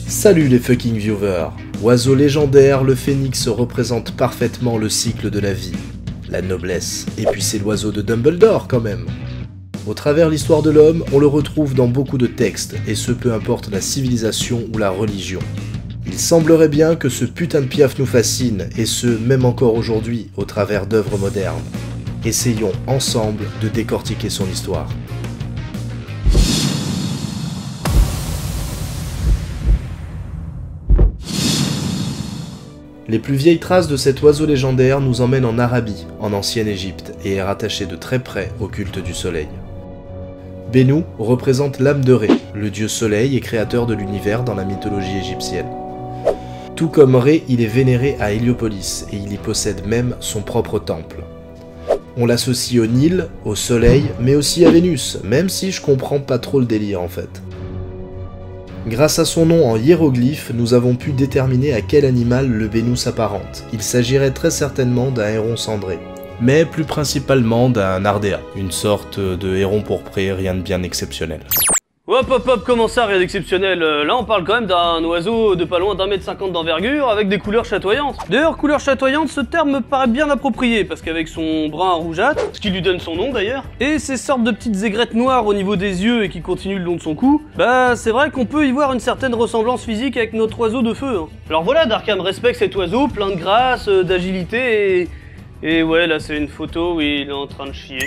Salut les fucking viewers. Oiseau légendaire, le phénix représente parfaitement le cycle de la vie, la noblesse, et puis c'est l'oiseau de Dumbledore quand même. Au travers l'histoire de l'homme, on le retrouve dans beaucoup de textes, et ce peu importe la civilisation ou la religion. Il semblerait bien que ce putain de piaf nous fascine, et ce même encore aujourd'hui, au travers d'œuvres modernes. Essayons ensemble de décortiquer son histoire. Les plus vieilles traces de cet oiseau légendaire nous emmènent en Arabie, en ancienne Égypte, et est rattaché de très près au culte du soleil. Bennu représente l'âme de Ré, le dieu soleil et créateur de l'univers dans la mythologie égyptienne. Tout comme Ré, il est vénéré à Héliopolis, et il y possède même son propre temple. On l'associe au Nil, au soleil, mais aussi à Vénus, même si je comprends pas trop le délire en fait. Grâce à son nom en hiéroglyphe, nous avons pu déterminer à quel animal le Bennu s'apparente. Il s'agirait très certainement d'un héron cendré, mais plus principalement d'un ardea, une sorte de héron pourpré, rien de bien exceptionnel. Hop hop hop, comment ça, rien d'exceptionnel? Là on parle quand même d'un oiseau de pas loin d'1,50 m d'envergure avec des couleurs chatoyantes. D'ailleurs, couleurs chatoyantes, ce terme me paraît bien approprié parce qu'avec son brun rougeâtre, ce qui lui donne son nom d'ailleurs, et ces sortes de petites aigrettes noires au niveau des yeux et qui continuent le long de son cou, bah c'est vrai qu'on peut y voir une certaine ressemblance physique avec notre oiseau de feu. Alors voilà, Darkham respecte cet oiseau, plein de grâce, d'agilité et ouais, là c'est une photo où il est en train de chier.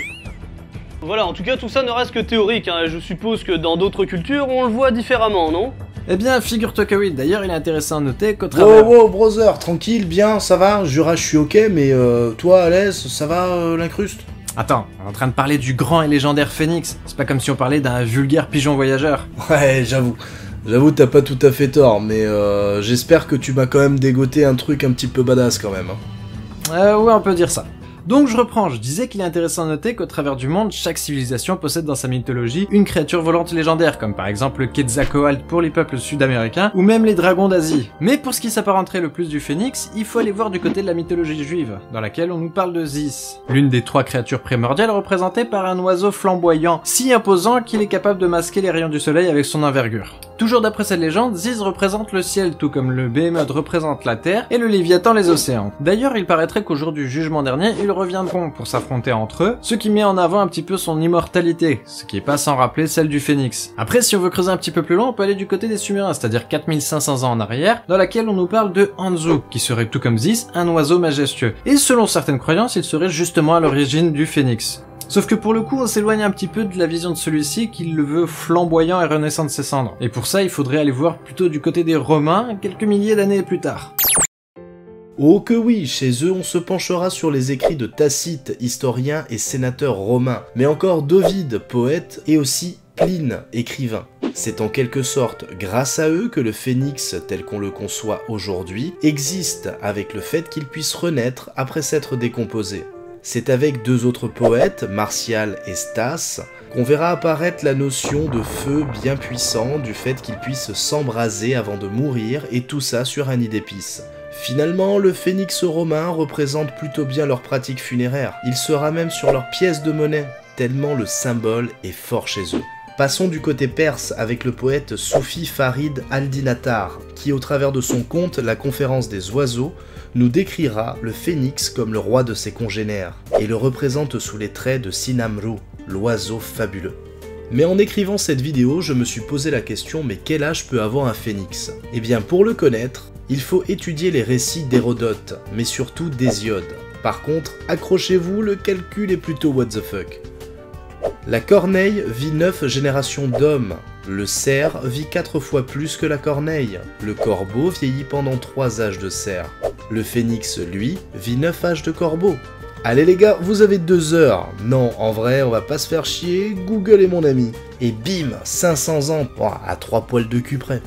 Voilà, en tout cas tout ça ne reste que théorique, hein. Je suppose que dans d'autres cultures on le voit différemment, non? Eh bien, figure-toi que oui, d'ailleurs il est intéressant à noter qu'au travers... Wow, brother, tranquille, bien, ça va, Jura, je suis ok, mais toi, à l'aise, ça va, l'incruste? Attends, on est en train de parler du grand et légendaire phénix, c'est pas comme si on parlait d'un vulgaire pigeon voyageur. Ouais, j'avoue, t'as pas tout à fait tort, mais j'espère que tu m'as quand même dégoté un truc un petit peu badass quand même. Hein. Ouais, on peut dire ça. Donc je reprends, je disais qu'il est intéressant à noter qu'au travers du monde, chaque civilisation possède dans sa mythologie une créature volante légendaire, comme par exemple le Quetzalcoatl pour les peuples sud-américains, ou même les dragons d'Asie. Mais pour ce qui s'apparenterait le plus du phénix, il faut aller voir du côté de la mythologie juive, dans laquelle on nous parle de Zis, l'une des 3 créatures primordiales représentées par un oiseau flamboyant, si imposant qu'il est capable de masquer les rayons du soleil avec son envergure. Toujours d'après cette légende, Zis représente le ciel, tout comme le Behemoth représente la terre, et le Léviathan les océans. D'ailleurs, il paraîtrait qu'au jour du jugement dernier, ils reviendront pour s'affronter entre eux, ce qui met en avant un petit peu son immortalité, ce qui est pas sans rappeler celle du phénix. Après, si on veut creuser un petit peu plus loin, on peut aller du côté des Sumériens, c'est-à-dire 4500 ans en arrière, dans laquelle on nous parle de Anzu, qui serait tout comme Zis, un oiseau majestueux. Et selon certaines croyances, il serait justement à l'origine du phénix. Sauf que pour le coup, on s'éloigne un petit peu de la vision de celui-ci qui le veut flamboyant et renaissant de ses cendres. Et pour ça, il faudrait aller voir plutôt du côté des Romains, quelques milliers d'années plus tard. Oh que oui, chez eux on se penchera sur les écrits de Tacite, historien et sénateur romain, mais encore d'Ovide, poète, et aussi Pline, écrivain. C'est en quelque sorte grâce à eux que le phénix, tel qu'on le conçoit aujourd'hui, existe avec le fait qu'il puisse renaître après s'être décomposé. C'est avec 2 autres poètes, Martial et Stas, qu'on verra apparaître la notion de feu bien puissant, du fait qu'il puisse s'embraser avant de mourir, et tout ça sur un nid d'épices. Finalement, le phénix romain représente plutôt bien leur pratique funéraire. Il sera même sur leur pièce de monnaie, tellement le symbole est fort chez eux. Passons du côté perse avec le poète soufi Farid al-Dinatar, qui au travers de son conte La conférence des oiseaux, nous décrira le phénix comme le roi de ses congénères, et le représente sous les traits de Sinamru, l'oiseau fabuleux. Mais en écrivant cette vidéo, je me suis posé la question, mais quel âge peut avoir un phénix? Eh bien pour le connaître, il faut étudier les récits d'Hérodote, mais surtout d'Hésiode, Par contre, accrochez-vous, le calcul est plutôt what the fuck. La corneille vit 9 générations d'hommes. Le cerf vit 4 fois plus que la corneille. Le corbeau vieillit pendant 3 âges de cerf. Le phénix, lui, vit 9 âges de corbeau. Allez les gars, vous avez 2 heures. Non, en vrai, on va pas se faire chier, Google est mon ami. Et bim, 500 ans, à 3 poils de cul près.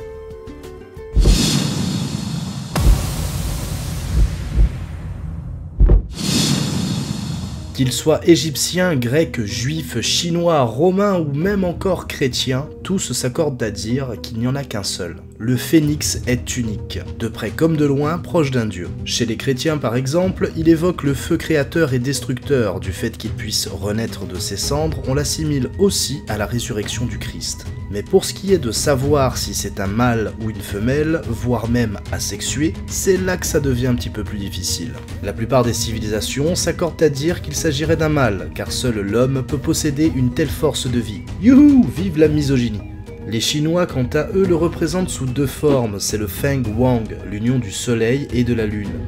Qu'ils soient égyptiens, grecs, juifs, chinois, romains ou même encore chrétiens, tous s'accordent à dire qu'il n'y en a qu'un seul. Le phénix est unique, de près comme de loin, proche d'un dieu. Chez les chrétiens par exemple, il évoque le feu créateur et destructeur. Du fait qu'il puisse renaître de ses cendres, on l'assimile aussi à la résurrection du Christ. Mais pour ce qui est de savoir si c'est un mâle ou une femelle, voire même asexué, c'est là que ça devient un petit peu plus difficile. La plupart des civilisations s'accordent à dire qu'il s'agirait d'un mâle, car seul l'homme peut posséder une telle force de vie. Youhou, vive la misogynie! Les Chinois, quant à eux, le représentent sous 2 formes, c'est le Feng Wang, l'union du soleil et de la lune.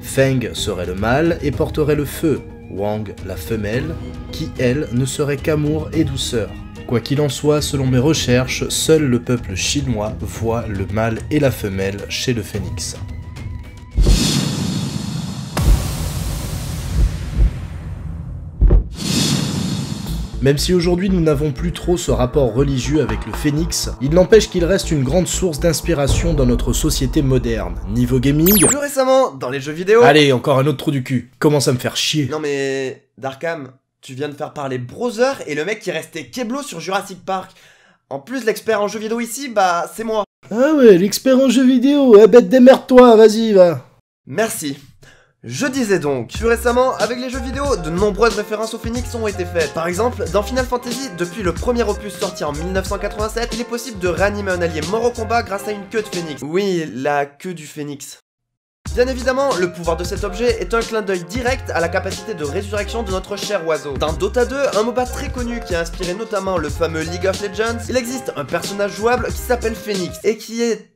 Feng serait le mâle et porterait le feu, Wang la femelle, qui elle ne serait qu'amour et douceur. Quoi qu'il en soit, selon mes recherches, seul le peuple chinois voit le mâle et la femelle chez le phénix. Même si aujourd'hui nous n'avons plus trop ce rapport religieux avec le phénix, il n'empêche qu'il reste une grande source d'inspiration dans notre société moderne. Niveau gaming... Plus récemment, dans les jeux vidéo... Allez, encore un autre trou du cul. Commence à me faire chier. Non mais... Darkham, tu viens de faire parler Browser et le mec qui restait Keblo sur Jurassic Park. En plus, l'expert en jeux vidéo ici, bah, c'est moi. Ah ouais, l'expert en jeux vidéo, eh ben démerde-toi, vas-y, va. Merci. Je disais donc, plus récemment, avec les jeux vidéo, de nombreuses références au phénix ont été faites. Par exemple, dans Final Fantasy, depuis le premier opus sorti en 1987, il est possible de réanimer un allié mort au combat grâce à une queue de phénix. Oui, la queue du phénix. Bien évidemment, le pouvoir de cet objet est un clin d'œil direct à la capacité de résurrection de notre cher oiseau. Dans Dota 2, un MOBA très connu qui a inspiré notamment le fameux League of Legends, il existe un personnage jouable qui s'appelle Phoenix, et qui est...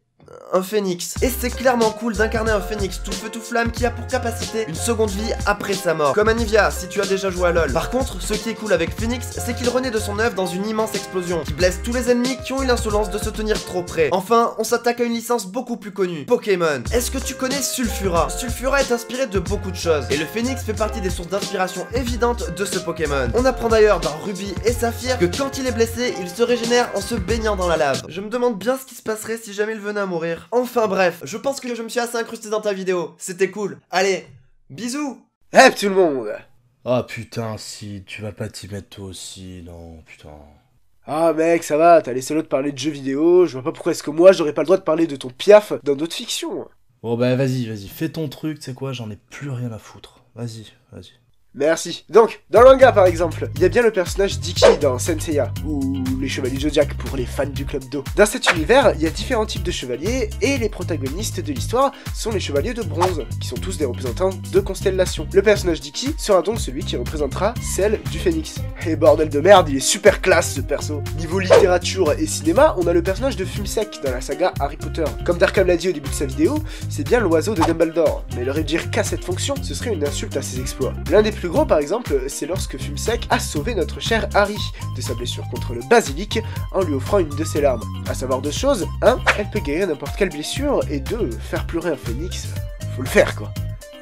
un phénix. Et c'est clairement cool d'incarner un phénix tout feu tout flamme qui a pour capacité une seconde vie après sa mort. Comme Anivia, si tu as déjà joué à LoL. Par contre, ce qui est cool avec Phoenix, c'est qu'il renaît de son œuf dans une immense explosion, qui blesse tous les ennemis qui ont eu l'insolence de se tenir trop près. Enfin, on s'attaque à une licence beaucoup plus connue, Pokémon. Est-ce que tu connais Sulfura? Sulfura est inspiré de beaucoup de choses, et le phénix fait partie des sources d'inspiration évidentes de ce Pokémon. On apprend d'ailleurs dans Ruby et Saphir que quand il est blessé, il se régénère en se baignant dans la lave. Je me demande bien ce qui se passerait si jamais il venait à mourir. Enfin bref, je pense que je me suis assez incrusté dans ta vidéo, c'était cool. Allez, bisous. Hey tout le monde. Ah putain, si, tu vas pas t'y mettre toi aussi, non, putain. Ah mec, ça va, t'as laissé l'autre parler de jeux vidéo, je vois pas pourquoi est-ce que moi j'aurais pas le droit de parler de ton piaf dans d'autres fictions. Bon bah vas-y, fais ton truc, tu sais quoi, j'en ai plus rien à foutre. Vas-y. Merci. Donc, dans le manga par exemple, il y a bien le personnage d'Iki dans Senseiya, ou les Chevaliers Zodiac pour les fans du Club Do. Dans cet univers, il y a différents types de chevaliers, et les protagonistes de l'histoire sont les chevaliers de bronze, qui sont tous des représentants de constellations. Le personnage d'Iki sera donc celui qui représentera celle du phénix. Et bordel de merde, il est super classe ce perso. Niveau littérature et cinéma, on a le personnage de Fumsec dans la saga Harry Potter. Comme Darkham l'a dit au début de sa vidéo, c'est bien l'oiseau de Dumbledore, mais le réduire qu'à cette fonction, ce serait une insulte à ses exploits. L'un des plus gros par exemple, c'est lorsque Fumsec a sauvé notre cher Harry de sa blessure contre le basilic en lui offrant une de ses larmes. À savoir 2 choses, 1, elle peut guérir n'importe quelle blessure, et 2, faire pleurer un phénix, faut le faire quoi.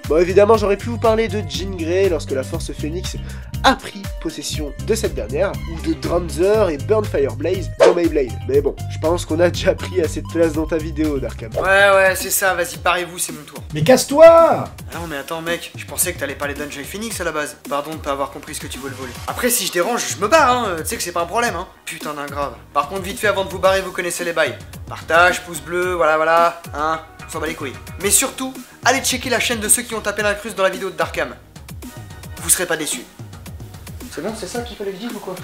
Bon évidemment j'aurais pu vous parler de Jean Grey lorsque la force phénix a pris possession de cette dernière, ou de Dranzer et Burnfire Blaze dans Beyblade. Mais bon, je pense qu'on a déjà pris assez de place dans ta vidéo Darkham. Ouais, c'est ça, vas-y, parez-vous, c'est mon tour. Mais casse-toi! Ah non mais attends mec, je pensais que t'allais parler d'Enjoy Phoenix à la base. Pardon de pas avoir compris ce que tu veux le voler. Après si je dérange, je me barre hein, tu sais que c'est pas un problème hein. Putain d'un grave. Par contre vite fait avant de vous barrer, vous connaissez les bails. Partage, pouce bleu, voilà, hein, on s'en bat les couilles. Mais surtout, allez checker la chaîne de ceux qui ont tapé l'incruste dans la vidéo de Darkham. Vous serez pas déçus. C'est bon, c'est ça qu'il fallait que je dise ou quoi?